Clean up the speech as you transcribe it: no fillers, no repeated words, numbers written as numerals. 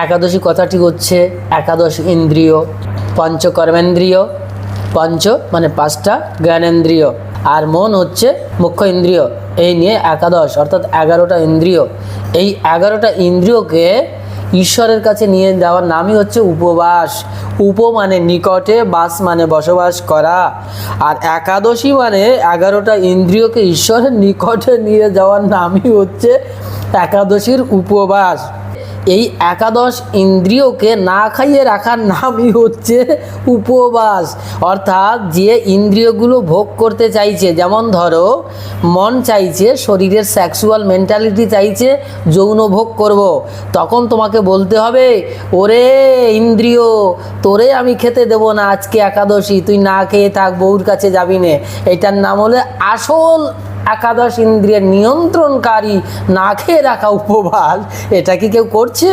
একাদশী কথাটি হচ্ছে একাদশ ইন্দ্রিয়, পঞ্চকর্মেন্দ্রিয়, পঞ্চ মানে পাঁচটা জ্ঞানেন্দ্রিয়, আর মন হচ্ছে মুখ্য ইন্দ্রিয়। এই নিয়ে একাদশ অর্থাৎ 11টা ইন্দ্রিয়। এই 11টা ইন্দ্রিয়কে ঈশ্বরের কাছে নিয়ে যাওয়ার নামই হচ্ছে উপবাস। উপ মানে নিকটে, বাস মানে বসবাস করা, আর একাদশী মানে 11টা ইন্দ্রিয়কে ঈশ্বরের নিকটে নিয়ে যাওয়ার নামই হচ্ছে একাদশীর উপবাস। এই একাদশ ইন্দ্রিয়কে না খাইয়ে রাখার নামই হচ্ছে উপবাস। অর্থাৎ যে ইন্দ্রিয়গুলো ভোগ করতে চাইছে, যেমন ধরো মন চাইছে, শরীরের সেক্সুয়াল মেন্টালিটি চাইছে যৌন ভোগ করব, তখন তোমাকে বলতে হবে, ওরে ইন্দ্রিয়, তোরে আমি খেতে দেবো না, আজকে একাদশী, তুই না খেয়ে থাক, বউর কাছে যাবি নে। এটার নাম হলে আসল একাদশ ইন্দ্রিয়ের নিয়ন্ত্রণকারী না খেয়ে রাখা উপবাস। এটা কি কেউ করছে?